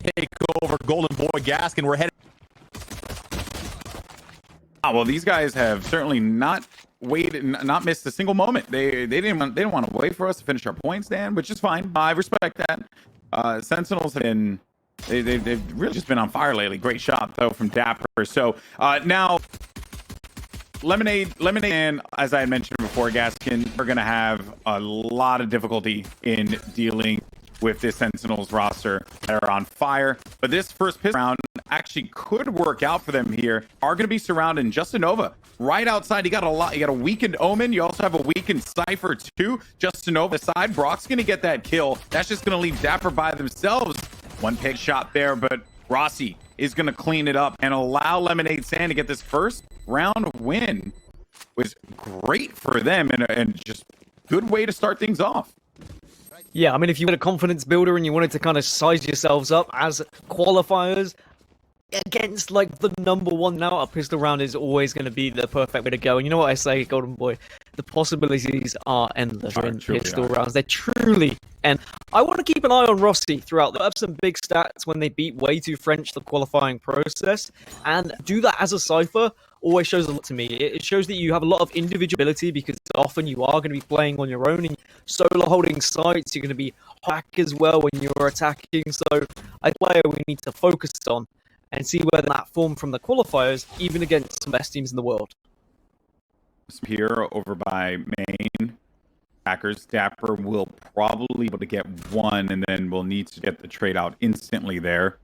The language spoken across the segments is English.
take over Goldenboy, Gaskin. We're headed. Well, these guys have certainly not waited, not missed a single moment. They didn't want to wait for us to finish our points, Dan, which is fine. I respect that. Sentinels have been they've really just been on fire lately. Great shot though from Dapr. So now Lemonade, and as I had mentioned before, Gaskin are going to have a lot of difficulty in dealing with this Sentinels roster that are on fire. But this first piss round actually could work out for them here. Are going to be surrounding Justinovah right outside. You got a weakened Omen. You also have a weakened Cypher too. Justinovah aside, Brawk's going to get that kill. That's just going to leave Dapr by themselves. One pick shot there, but Rossy is going to clean it up and allow Lemonade Sand to get this first round win. Was great for them and just good way to start things off. Yeah, I mean, if you had a confidence builder and you wanted to kind of size yourselves up as qualifiers against like the #1 now, a pistol round is always going to be the perfect way to go. And you know what I say, Goldenboy, the possibilities are endless in pistol rounds. They're truly, and I want to keep an eye on Rossy throughout. They have some big stats when they beat Way Too French the qualifying process, and do that as a Cypher always shows a lot to me. It shows that you have a lot of individuality because often you are going to be playing on your own and solo holding sites. You're going to be hack as well when you're attacking. So a player we need to focus on and see whether that form from the qualifiers, even against some best teams in the world. Here over by main Packers, Dapr will probably be able to get one, and then we'll need to get the trade out instantly there,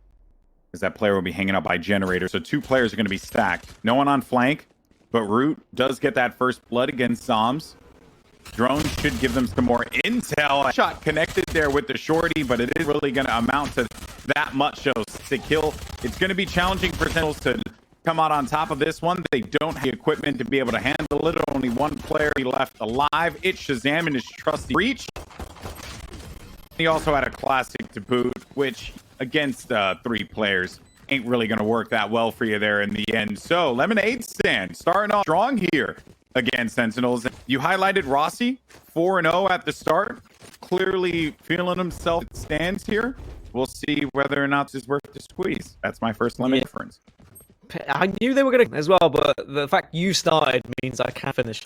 because that player will be hanging out by generator. So 2 players are going to be stacked. No one on flank, but Root does get that first blood against Zombs. Drone should give them some more intel. Shot connected there with the shorty, but it is really going to amount to that much. So to kill, it's going to be challenging for Sentinels to come out on top of this one. They don't have the equipment to be able to handle it. Only one player left alive. It's ShahZaM and his trusty Breach. He also had a classic to boot, which against 3 players ain't really going to work that well for you there in the end. So Lemonade Stand starting off strong here against Sentinels. You highlighted Rossy 4-0 at the start, clearly feeling himself. It stands here. We'll see whether or not this is worth the squeeze. That's my first Lemon difference. I knew they were going to as well, but the fact you started means I can finish.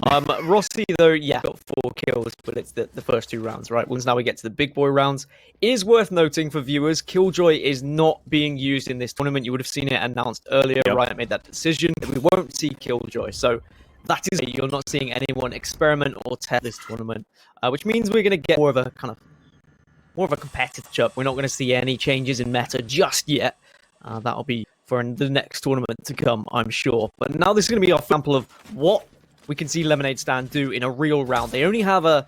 Rossy, though, yeah, got 4 kills, but it's the first 2 rounds, right? Once now we get to the big boy rounds. Is worth noting for viewers, Killjoy is not being used in this tournament. You would have seen it announced earlier. Yep. Riot made that decision. We won't see Killjoy, so that is it. You're not seeing anyone experiment or test this tournament, which means we're going to get more of a competitive matchup. We're not going to see any changes in meta just yet. That'll be for the next tournament to come, I'm sure. But now this is going to be our example of what we can see Lemonade Stand do in a real round. They only have a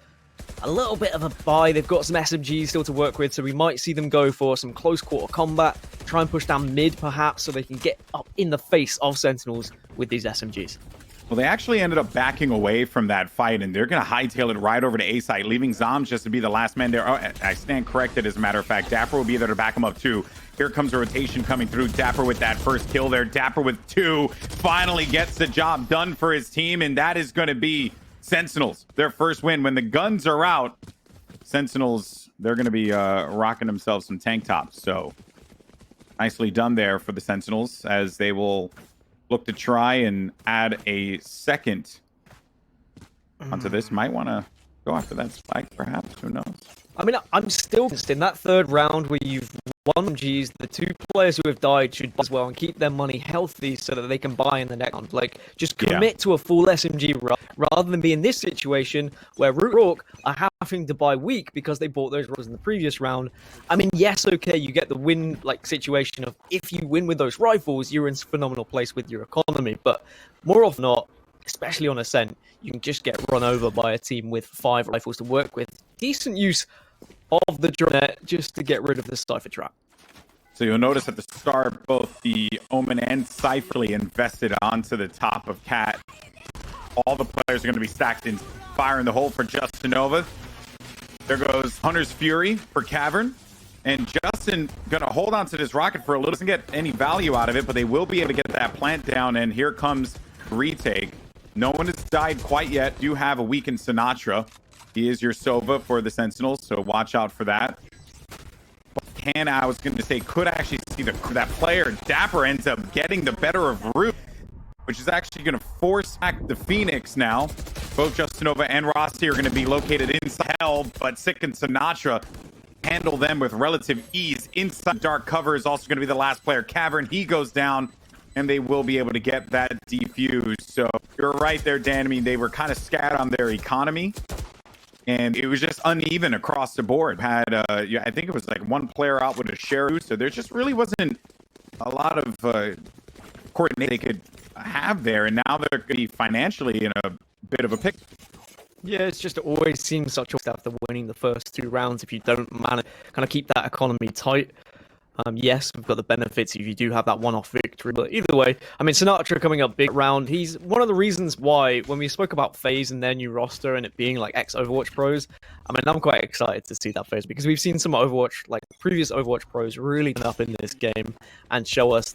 little bit of a buy. They've got some SMGs still to work with, so we might see them go for some close quarter combat, try and push down mid perhaps, so they can get up in the face of Sentinels with these SMGs. Well, they actually ended up backing away from that fight, and they're going to hightail it right over to A site, leaving Zombs just to be the last man there. Oh, I stand corrected, as a matter of fact. Dapr will be there to back him up, too. Here comes a rotation coming through. Dapr with that first kill there. Dapr with 2 finally gets the job done for his team, and that is going to be Sentinels, their first win. When the guns are out, Sentinels, they're going to be rocking themselves some tank tops. So nicely done there for the Sentinels, as they will look to try and add a second onto this. Might want to go after that spike, perhaps. Who knows? I mean, I'm still in that third round where you've won Gs. The 2 players who have died should as well and keep their money healthy so that they can buy in the next round. Like, just commit to a full SMG run rather than be in this situation where Root and Brawk are having to buy weak because they bought those rifles in the previous round. I mean, yes, okay, you get the win situation of if you win with those rifles, you're in phenomenal place with your economy. But more often than not, especially on Ascent, you can just get run over by a team with 5 rifles to work with. Decent use of the drone net just to get rid of the Cypher trap. So you'll notice at the start, both the Omen and Cypher invested onto the top of Cat. All the players are going to be stacked in fire in the hole for Justinovah. There goes Hunter's Fury for Cavern. And Justin going to hold on to this rocket for a little. Doesn't get any value out of it, but they will be able to get that plant down. And here comes retake. No one has died quite yet. Do have a weakened Sinatraa. He is your Sova for the Sentinels, so watch out for that. can, I was going to say, could actually see that player. Dapr ends up getting the better of Root, which is actually going to force back the Phoenix now. Both Justinovah and Rossy are going to be located inside hell, but Sick and Sinatraa handle them with relative ease. Inside dark cover is also going to be the last player, Cavern. He goes down, and they will be able to get that defused. So you're right there, Dan. I mean, they were kind of scattered on their economy, and it was just uneven across the board. Had yeah, I think it was like one player out with a share, so there just really wasn't a lot of coordination they could have there, and now they're going to be financially in a bit of a pick. Yeah, it's just always seems such a after winning the first 2 rounds if you don't manage kind of keep that economy tight. Yes, we've got the benefits if you do have that one-off victory, but either way, I mean, Sinatraa coming up big round, he's one of the reasons why, when we spoke about Faze and their new roster and it being like ex-Overwatch pros, I mean, I'm quite excited to see that Faze, because we've seen some Overwatch, like previous Overwatch pros really turn up in this game and show off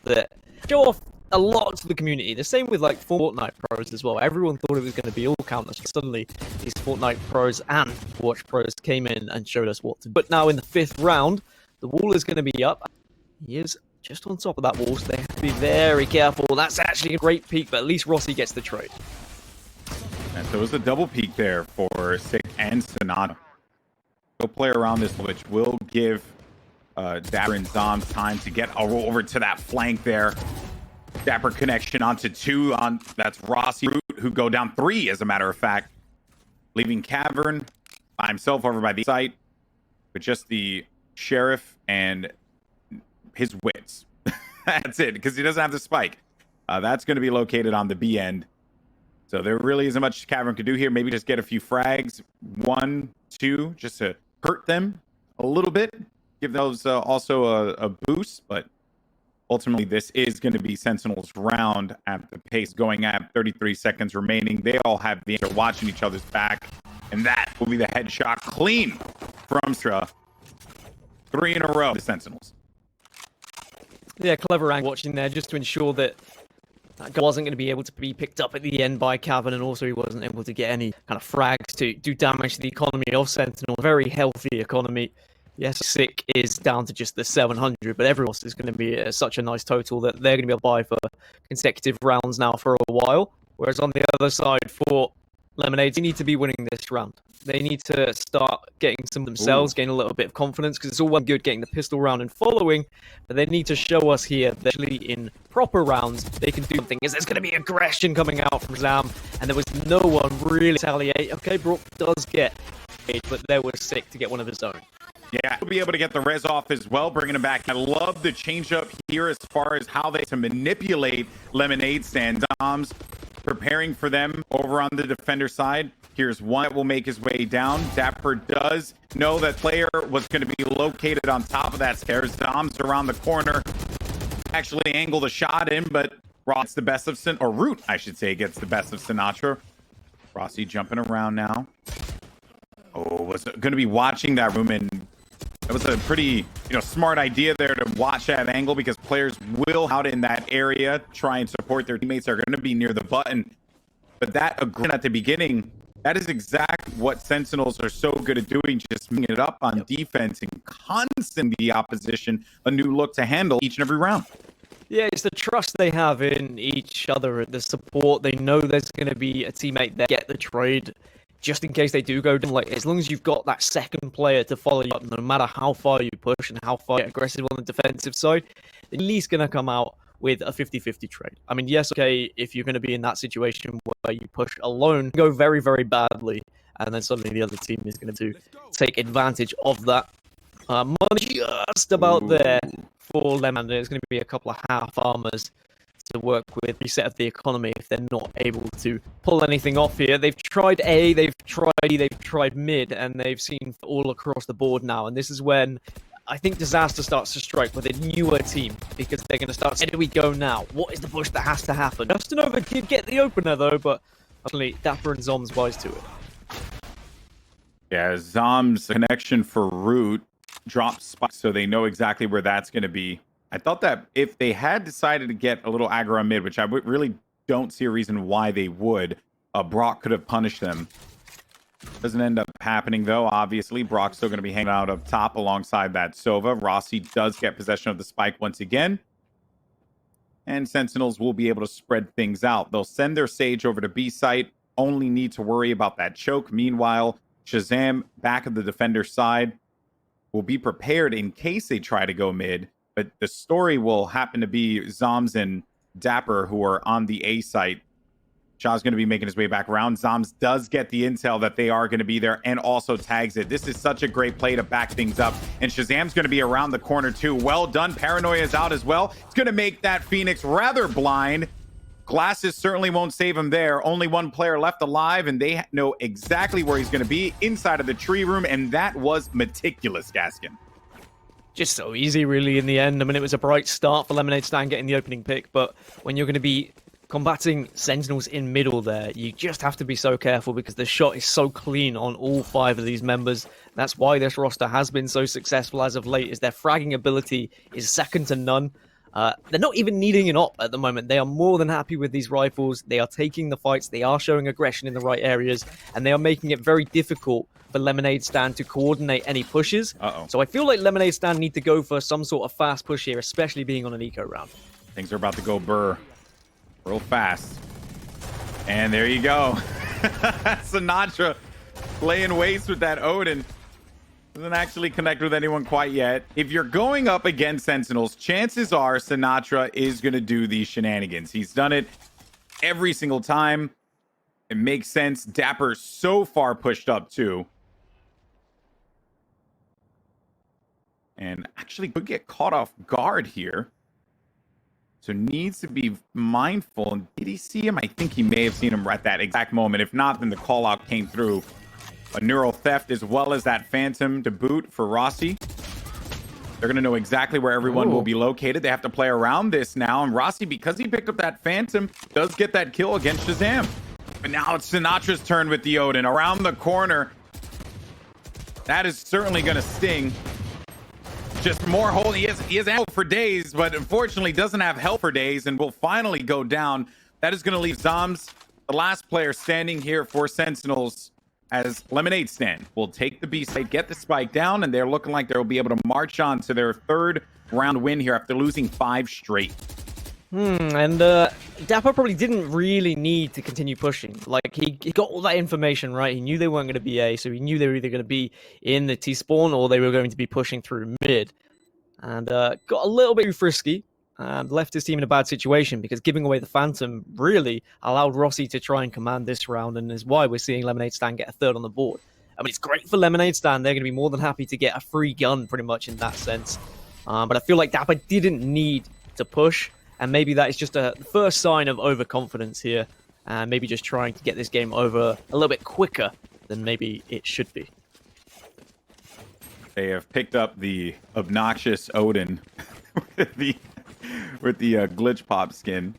a lot to the community. The same with like Fortnite pros as well. Everyone thought it was going to be all counters. Suddenly, these Fortnite pros and Overwatch pros came in and showed us what to do. But now in the 5th round, the wall is going to be up. He is just on top of that wall, so they have to be very careful. That's actually a great peek, but at least Rossy gets the trade. And so it was a double peek there for Sick and Sinatraa. Go play around this, which will give Dapr and Zombs time to get over to that flank there. Dapr connection onto 2 on that's Rossy Root, who go down 3 as a matter of fact, leaving Cavern by himself over by the site with just the sheriff and his wits. That's it, because he doesn't have the spike. That's going to be located on the B end. So there really isn't much Cavern could do here. Maybe just get a few frags, 1, 2, just to hurt them a little bit. Give those also a boost, but ultimately, this is going to be Sentinels round at the pace going at 33 seconds remaining. They all have the answer, watching each other's back, and that will be the headshot clean from Stra. 3 in a row, the Sentinels. Yeah, clever angle watching there just to ensure that that guy wasn't going to be able to be picked up at the end by Cavern, and also he wasn't able to get any kind of frags to do damage to the economy of Sentinel. Very healthy economy. Yes, Sick is down to just the 700, but everyone else is going to be such a nice total that they're going to be able to buy for consecutive rounds now for a while. Whereas on the other side for Lemonade, they need to be winning this round. They need to start getting some themselves, gain a little bit of confidence, because it's all well good getting the pistol round and following, but they need to show us here that actually in proper rounds they can do something. Is there's going to be aggression coming out from ShahZaM, and there was no one really retaliate. Okay, Brawk does get paid, but there was Sick to get one of his own. Yeah, we'll be able to get the res off as well, bringing him back. I love the change up here as far as how they to manipulate Lemonade stand. Zombs preparing for them over on the defender side. Here's one that will make his way down. Dapr does know that player was going to be located on top of that stairs. Zombs around the corner. Actually angle the shot in, but Ross the best of Root, I should say, gets the best of Sinatraa. Rossy jumping around now. Oh, was going to be watching that room, and it was a pretty, smart idea there to watch that angle, because players will out in that area try and support their teammates that are going to be near the button. But that agreement at the beginning, that is exactly what Sentinels are so good at doing, just moving it up on defense and constantly the opposition a new look to handle each and every round. Yeah, it's the trust they have in each other, the support. They know there's going to be a teammate that get the trade, just in case they do go down. Like, as long as you've got that second player to follow you up, no matter how far you push and how far you're aggressive on the defensive side, they're at least going to come out with a 50-50 trade. I mean, yes, okay, if you're going to be in that situation where you push alone, go very, very badly, and then suddenly the other team is going to take advantage of that. Money just about there for Lemon. There's going to be a couple of half armors to work with, reset of the economy if they're not able to pull anything off here. They've tried A, they've tried E, they've tried mid, and they've seen all across the board now. And this is when I think disaster starts to strike with a newer team, because they're going to start saying, where do we go now? What is the push that has to happen? Justinovah did get the opener though, but actually Dapr and Zombs wise to it. Yeah, Zombs connection for Root drops spikes, so they know exactly where that's going to be. I thought that if they had decided to get a little aggro on mid, which I really don't see a reason why they would, Brawk could have punished them. Doesn't end up happening, though. Obviously, Brawk's still going to be hanging out up top alongside that Sova. Rossy does get possession of the spike once again. And Sentinels will be able to spread things out. They'll send their Sage over to B site. Only need to worry about that choke. Meanwhile, ShahZaM, back of the defender side, will be prepared in case they try to go mid. But the story will happen to be Zombs and Dapr, who are on the A site. Shah's going to be making his way back around. Zombs does get the intel that they are going to be there and also tags it. This is such a great play to back things up. And ShahZaM's going to be around the corner too. Well done. Paranoia is out as well. It's going to make that Phoenix rather blind. Glasses certainly won't save him there. Only one player left alive, and they know exactly where he's going to be, inside of the tree room, and that was meticulous, Gaskin. Just so easy, really, in the end. I mean, it was a bright start for Lemonade Stand getting the opening pick, but when you're going to be combating Sentinels in middle there, you just have to be so careful because the shot is so clean on all 5 of these members. That's why this roster has been so successful as of late, is their fragging ability is second to none. They're not even needing an op at the moment. They are more than happy with these rifles. They are taking the fights. They are showing aggression in the right areas, and they are making it very difficult for Lemonade Stand to coordinate any pushes. So I feel like Lemonade Stand need to go for some sort of fast push here, especially being on an eco round. Things are about to go burr real fast. And there you go. Sinatraa laying waste with that Odin. Doesn't actually connect with anyone quite yet. If you're going up against Sentinels, chances are Sinatraa is going to do these shenanigans. He's done it every single time. It makes sense. Dapr so far pushed up too. And actually could get caught off guard here. So needs to be mindful. And did he see him? I think he may have seen him at that exact moment. If not, then the call out came through. A neural theft as well as that phantom to boot for Rossy. They're going to know exactly where everyone will be located. They have to play around this now. And Rossy, because he picked up that phantom, does get that kill against ShahZaM. But now it's Sinatra's turn with the Odin. Around the corner. That is certainly going to sting. Just more hold. He has ammo for days, but unfortunately doesn't have health for days and will finally go down. That is going to leave Zombs, the last player standing here for Sentinels, as Lemonade Stand will take the B site, get the spike down, and they're looking like they'll be able to march on to their 3rd round win here after losing 5 straight. And Dapr probably didn't really need to continue pushing. Like, he got all that information, right? He knew they weren't going to be A, so he knew they were either going to be in the T-spawn or they were going to be pushing through mid. And got a little bit too frisky and left his team in a bad situation because giving away the Phantom really allowed Rossy to try and command this round, and is why we're seeing Lemonade Stand get a 3rd on the board. I mean, it's great for Lemonade Stand. They're going to be more than happy to get a free gun pretty much in that sense. But I feel like Dapr didn't need to push. And maybe that is just a first sign of overconfidence here. And maybe just trying to get this game over a little bit quicker than maybe it should be. They have picked up the obnoxious Odin with the glitch pop skin.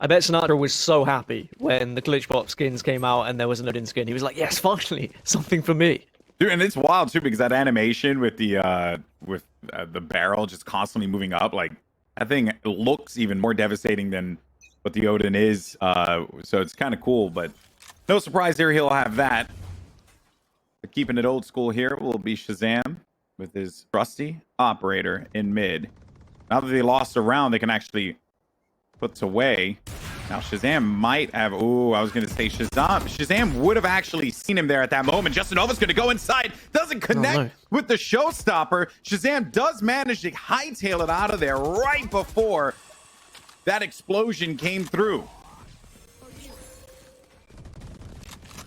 I bet Sinatraa was so happy when the glitch pop skins came out and there was an Odin skin. He was like, yes, finally, something for me. Dude, and it's wild too because that animation with the barrel just constantly moving up, like, that thing looks even more devastating than what the Odin is. So it's kind of cool, but no surprise here he'll have that. But keeping it old school here will be ShahZaM with his trusty operator in mid. Now that they lost a round, they can actually put this away. Now ShahZaM might have... Ooh, I was going to say ShahZaM would have actually seen him there at that moment. Justinovah's going to go inside. Doesn't connect with the showstopper. ShahZaM does manage to hightail it out of there right before that explosion came through.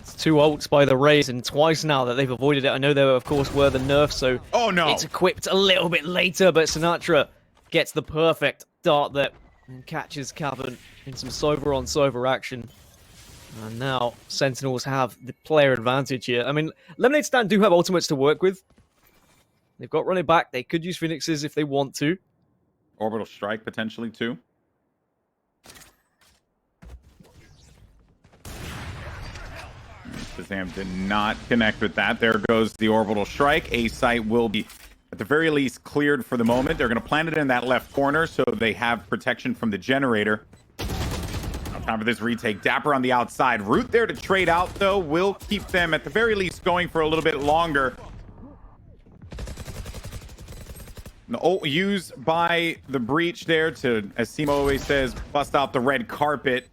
It's 2 ults by the Rays, and twice now that they've avoided it. I know there, of course, were the nerfs, so it's equipped a little bit later, but Sinatraa gets the perfect dart there and catches Cavern in some Sova on Sova action. And now Sentinels have the player advantage here. I mean, Lemonade Stand do have ultimates to work with. They've got running back. They could use Phoenixes if they want to. Orbital strike potentially too. ShahZaM did not connect with that. There goes the orbital strike. A site will be at the very least cleared for the moment. They're going to plant it in that left corner so they have protection from the generator. Time for this retake. Dapr on the outside. Root there to trade out, though, will keep them at the very least going for a little bit longer. The ult used by the breach there to, as Simo always says, bust out the red carpet.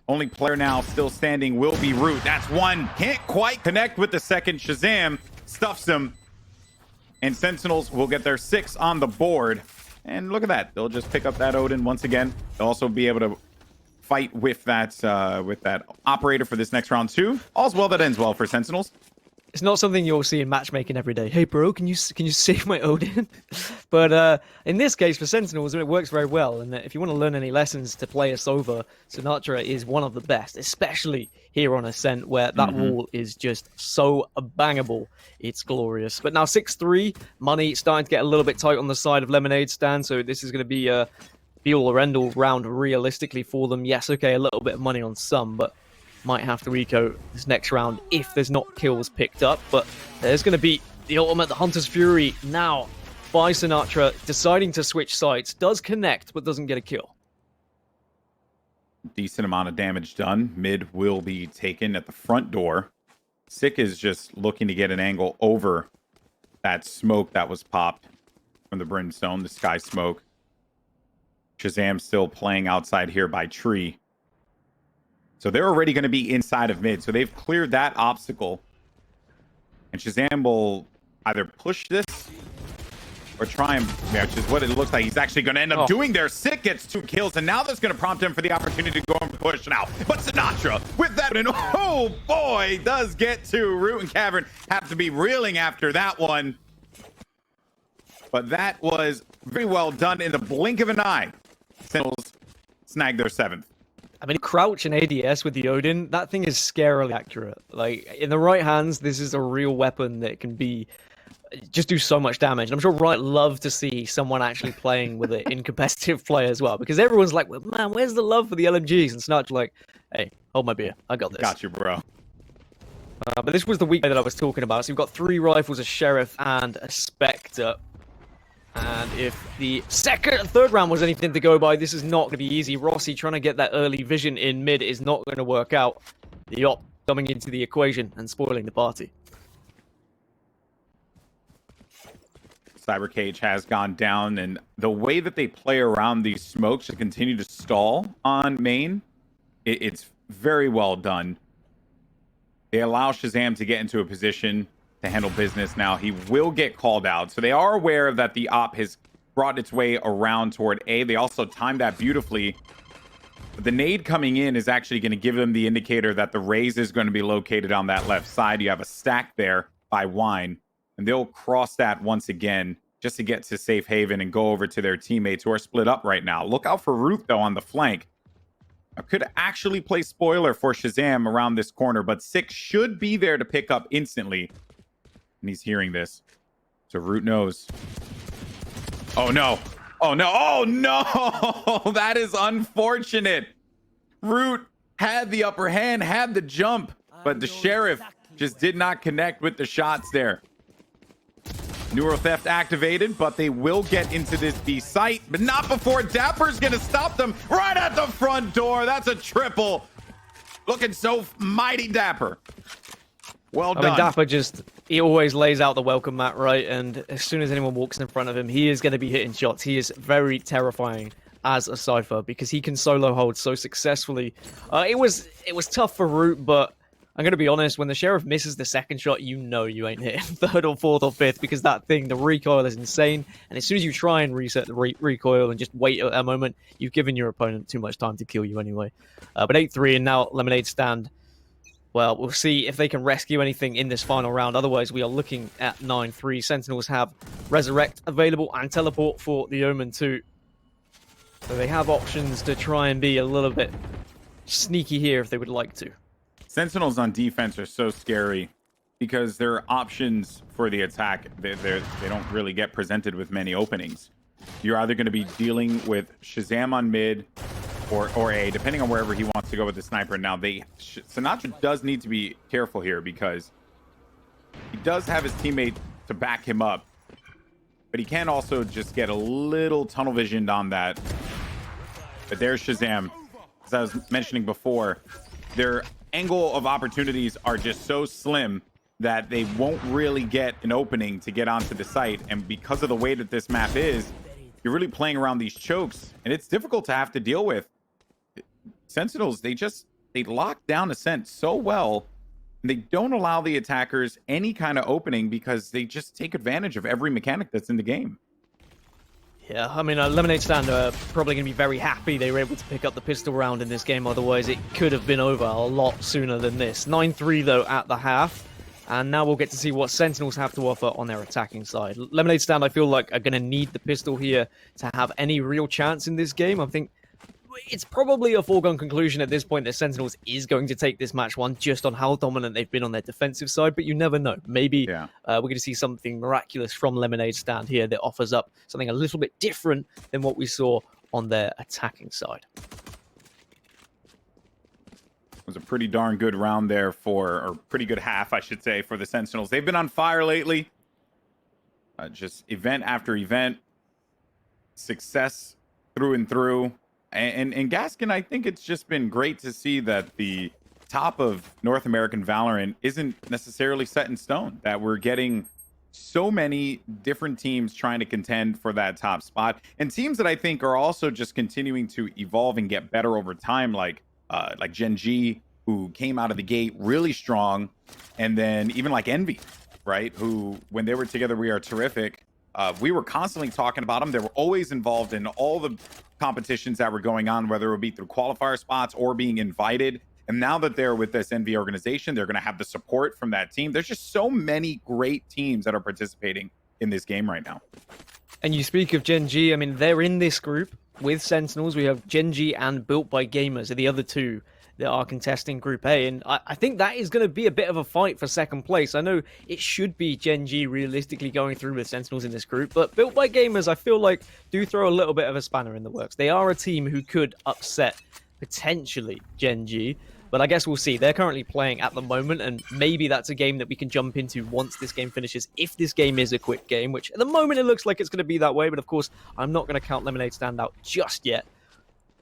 Only player now still standing will be Root. That's one. Can't quite connect with the second. ShahZaM stuffs him. And Sentinels will get their 6 on the board. And look at that. They'll just pick up that Odin once again. They'll also be able to fight with that operator for this next round too. All's well that ends well for Sentinels. It's not something you'll see in matchmaking every day. Hey, bro, can you save my Odin? But in this case, for Sentinels, it works very well. And if you want to learn any lessons to play us over, Sinatraa is one of the best, especially here on Ascent, where that wall is just so bangable. It's glorious. But now 6-3, money starting to get a little bit tight on the side of Lemonade Stand. So this is going to be a be-all or end-all round realistically for them. Yes, okay, a little bit of money on some, but might have to eco this next round if there's not kills picked up. But there's going to be the ultimate, the Hunter's Fury now by Sinatraa, deciding to switch sides. Does connect, but doesn't get a kill. Decent amount of damage done. Mid will be taken at the front door. Sick is just looking to get an angle over that smoke that was popped from the Brimstone, the Sky Smoke. ShahZaM still playing outside here by Tree. So they're already going to be inside of mid. So they've cleared that obstacle. And ShahZaM will either push this or try and, which is what it looks like he's actually going to end up doing there. Sick gets 2 kills, and now that's going to prompt him for the opportunity to go and push now. But Sinatraa with that, and oh boy, does get to Root and Cavern. Have to be reeling after that one. But that was very well done in the blink of an eye. Sentinels snag their 7th. I mean, crouch and ADS with the Odin, that thing is scarily accurate. Like, in the right hands, this is a real weapon that can be just do so much damage. And I'm sure Riot love to see someone actually playing with it in competitive play as well, because everyone's like, well, man, where's the love for the LMGs? And Snatch like, hey, hold my beer, I got this. Got you, bro. But this was the week that I was talking about. So you've got 3 rifles, a Sheriff, and a Spectre. And if the third round was anything to go by, this is not going to be easy. Rossy trying to get that early vision in mid is not going to work out. The op coming into the equation and spoiling the party. Cyber Cage has gone down, and the way that they play around these smokes to continue to stall on main, it's very well done. They allow ShahZaM to get into a position to handle business. Now he will get called out, so they are aware that the op has brought its way around toward A. They also timed that beautifully. But the nade coming in is actually going to give them the indicator that the raise is going to be located on that left side. You have a stack there by Wine, and they'll cross that once again just to get to safe haven and go over to their teammates who are split up right now. Look out for Root though on the flank. I could actually play spoiler for ShahZaM around this corner, but 6 should be there to pick up instantly. And he's hearing this. So Root knows. Oh no. Oh no. Oh no. That is unfortunate. Root had the upper hand, had the jump, but the Sheriff just did not connect with the shots there. Neuro Theft activated, but they will get into this B site, but not before Dapr's gonna stop them right at the front door. That's a triple. Looking so mighty Dapr. Well done. I mean, Dapr he always lays out the welcome mat, right? And as soon as anyone walks in front of him, he is going to be hitting shots. He is very terrifying as a Cypher because he can solo hold so successfully. It was tough for Root, but I'm going to be honest, when the Sheriff misses the second shot, you know you ain't hitting 3rd or 4th or 5th because that thing, the recoil is insane. And as soon as you try and reset the recoil and just wait a moment, you've given your opponent too much time to kill you anyway. But 8-3 and now Lemonade Stand. Well, we'll see if they can rescue anything in this final round. Otherwise, we are looking at 9-3. Sentinels have Resurrect available and Teleport for the Omen too. So they have options to try and be a little bit sneaky here if they would like to. Sentinels on defense are so scary because their options for the attack, they don't really get presented with many openings. You're either going to be dealing with ShahZaM on mid or A, depending on wherever he wants to go with the sniper. Now, Sinatraa does need to be careful here because he does have his teammate to back him up, but he can also just get a little tunnel visioned on that. But there's ShahZaM as I was mentioning before, their angle of opportunities are just so slim that they won't really get an opening to get onto the site. And because of the way that this map is, you're really playing around these chokes, and it's difficult to have to deal with. Sentinels, they lock down Ascent so well, and they don't allow the attackers any kind of opening because they just take advantage of every mechanic that's in the game. Yeah, I mean, Lemonade Stand are probably going to be very happy they were able to pick up the pistol round in this game. Otherwise, it could have been over a lot sooner than this. 9-3, though, at the half. And now we'll get to see what Sentinels have to offer on their attacking side. Lemonade Stand, I feel like, are going to need the pistol here to have any real chance in this game. I think it's probably a foregone conclusion at this point that Sentinels is going to take this match one just on how dominant they've been on their defensive side, but you never know. Maybe we're going to see something miraculous from Lemonade Stand here that offers up something a little bit different than what we saw on their attacking side. It was a pretty darn good round there or pretty good half, I should say, for the Sentinels. They've been on fire lately. Just event after event. Success through and through. And Gaskin, I think it's just been great to see that the top of North American Valorant isn't necessarily set in stone, that we're getting so many different teams trying to contend for that top spot, and teams that I think are also just continuing to evolve and get better over time, like Gen G, who came out of the gate really strong, and then even like Envy, right, who, when they were together, We Are Terrific. We were constantly talking about them. They were always involved in all the competitions that were going on, whether it would be through qualifier spots or being invited. And now that they're with this Envy organization, they're going to have the support from that team. There's just so many great teams that are participating in this game right now. And you speak of Gen G, I mean, they're in this group with Sentinels. We have Gen G and Built by Gamers are the other two that are contesting Group A, and I think that is going to be a bit of a fight for second place. I know it should be Gen G realistically going through with Sentinels in this group, but Built by Gamers, I feel like, do throw a little bit of a spanner in the works. They are a team who could upset, potentially, Gen G, but I guess we'll see. They're currently playing at the moment, and maybe that's a game that we can jump into once this game finishes, if this game is a quick game, which at the moment it looks like it's going to be that way, but of course, I'm not going to count Lemonade Stand out just yet.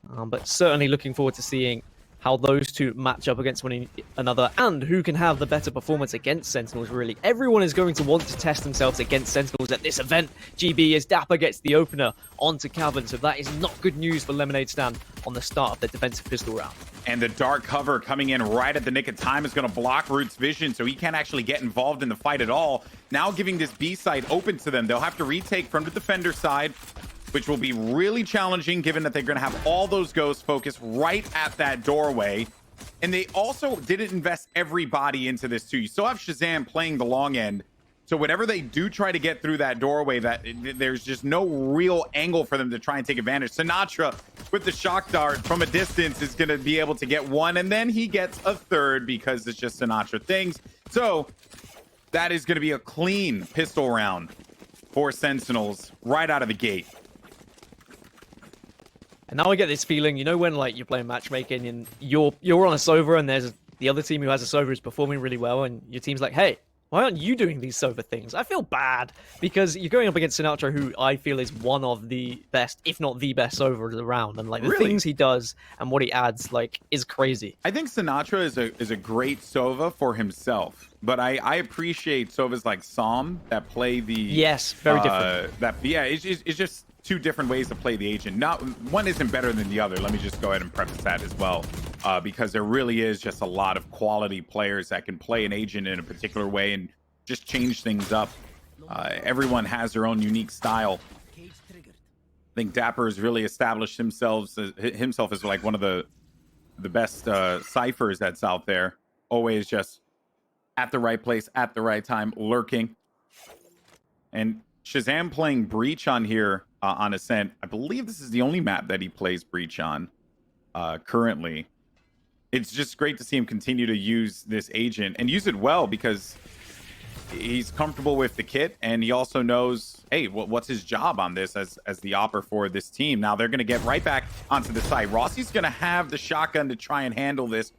But certainly looking forward to seeing how those two match up against one another and who can have the better performance against Sentinels, really. Everyone is going to want to test themselves against Sentinels at this event. GB, as Dapr gets the opener onto Cavern, so that is not good news for Lemonade Stand on the start of their defensive pistol round. And the dark cover coming in right at the nick of time is going to block Root's vision, so he can't actually get involved in the fight at all. Now giving this B side open to them. They'll have to retake from the defender side, which will be really challenging given that they're going to have all those ghosts focused right at that doorway. And they also didn't invest everybody into this too. You still have ShahZaM playing the long end. So whenever they do try to get through that doorway, there's just no real angle for them to try and take advantage. Sinatraa with the shock dart from a distance is going to be able to get one, and then he gets a third because it's just Sinatraa things. So that is going to be a clean pistol round for Sentinels right out of the gate. And now I get this feeling, you know, when like you're playing matchmaking and you're on a Sova and there's the other team who has a Sova is performing really well, and your team's like, hey, why aren't you doing these Sova things? I feel bad because you're going up against Sinatraa, who I feel is one of the best, if not the best Sova around, and like the things he does and what he adds, like, is crazy. I think Sinatraa is a great Sova for himself, but I appreciate Sovas like ShahZaM that play the very different. It's just two different ways to play the agent. Not one isn't better than the other. Let me just go ahead and preface that as well, because there really is just a lot of quality players that can play an agent in a particular way and just change things up. Everyone has their own unique style. I think Dapr has really established himself as like one of the best ciphers that's out there. Always just at the right place at the right time, lurking. And ShahZaM playing Breach on here on Ascent. I believe this is the only map that he plays Breach on currently. It's just great to see him continue to use this agent and use it well, because he's comfortable with the kit, and he also knows, hey, what's his job on this as the opper for this team. Now they're going to get right back onto the site. Rossy's going to have the shotgun to try and handle this,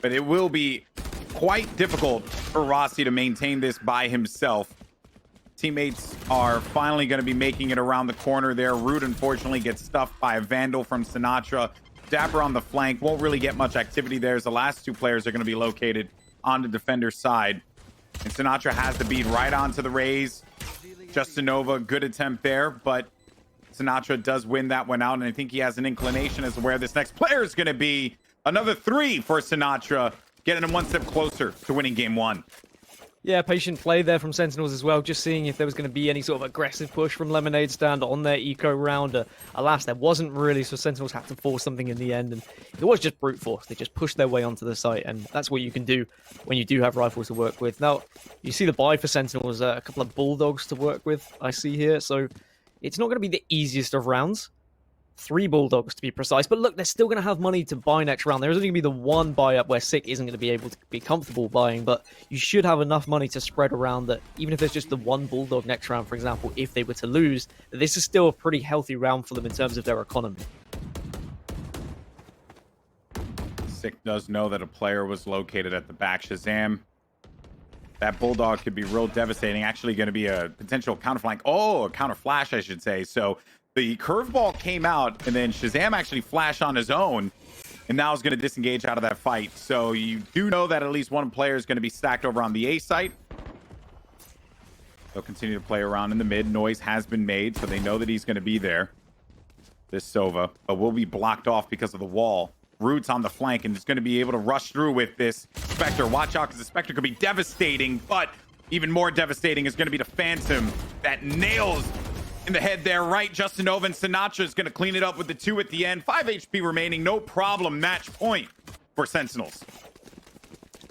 but it will be quite difficult for Rossy to maintain this by himself. Teammates are finally going to be making it around the corner there. Root, unfortunately, gets stuffed by a Vandal from Sinatraa. Dapr on the flank won't really get much activity there, as the last two players are going to be located on the defender's side. And Sinatraa has the bead right onto the Raze. Justinovah, good attempt there, but Sinatraa does win that one out, and I think he has an inclination as to where this next player is going to be. Another 3 for Sinatraa, getting him one step closer to winning game 1. Yeah, patient play there from Sentinels as well, just seeing if there was going to be any sort of aggressive push from Lemonade Stand on their eco round. Alas, there wasn't really, so Sentinels had to force something in the end, and it was just brute force. They just pushed their way onto the site, and that's what you can do when you do have rifles to work with. Now, you see the buy for Sentinels, a couple of Bulldogs to work with, I see here, so it's not going to be the easiest of rounds. 3 Bulldogs to be precise, but look, they're still going to have money to buy next round. There's only going to be the one buy up where Sick isn't going to be able to be comfortable buying, but you should have enough money to spread around that even if there's just the one Bulldog next round, for example, if they were to lose, this is still a pretty healthy round for them in terms of their economy. Sick does know that a player was located at the back. ShahZaM, that Bulldog could be real devastating. Actually going to be a potential counterflank. Oh, a counter flash, I should say. So the curveball came out, and then ShahZaM actually flashed on his own, and now is going to disengage out of that fight. So you do know that at least one player is going to be stacked over on the A site. They'll continue to play around in the mid. Noise has been made, so they know that he's going to be there. This Sova, but will be blocked off because of the wall. Roots on the flank, and is going to be able to rush through with this Spectre. Watch out, because the Spectre could be devastating, but even more devastating is going to be the Phantom that nails in the head there, right? Justinovah and Sinatraa is going to clean it up with the 2 at the end. 5 HP remaining, no problem. Match point for Sentinels.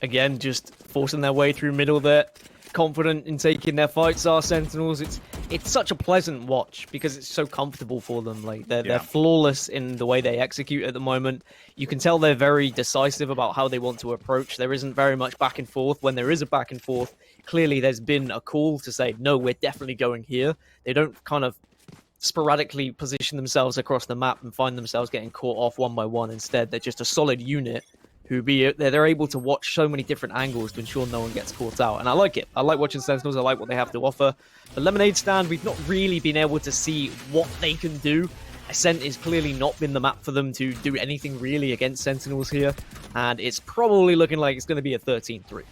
Again, just forcing their way through middle there. Confident in taking their fights are Sentinels. It's such a pleasant watch because it's so comfortable for them. Like they're flawless in the way they execute at the moment. You can tell they're very decisive about how they want to approach. There isn't very much back and forth. When there is a back and forth, clearly there's been a call to say, no, we're definitely going here. They don't kind of sporadically position themselves across the map and find themselves getting caught off one by one. Instead, they're just a solid unit who they're able to watch so many different angles to ensure no one gets caught out. And I like it. I like watching Sentinels. I like what they have to offer. The Lemonade Stand, we've not really been able to see what they can do. Ascent has clearly not been the map for them to do anything really against Sentinels here. And it's probably looking like it's going to be a 13-3.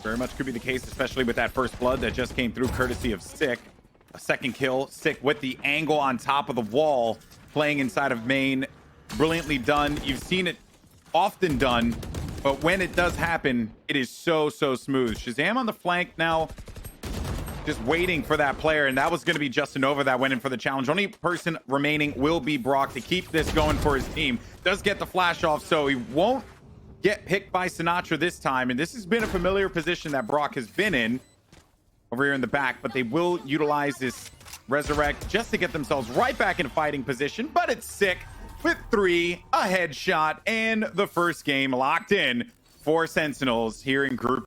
Very much could be the case, especially with that first blood that just came through courtesy of Sick. A second kill. Sick with the angle on top of the wall, playing inside of main. Brilliantly done. You've seen it often done, but when it does happen, it is so smooth. ShahZaM on the flank now, just waiting for that player, and that was going to be Justinovah that went in for the challenge. Only person remaining will be Brawk to keep this going for his team. Does get the flash off, so he won't get picked by Sinatraa this time, and this has been a familiar position that Brawk has been in over here in the back, but they will utilize this resurrect just to get themselves right back in fighting position. But it's Sick with 3, a headshot, and the first game locked in for Sentinels here in Group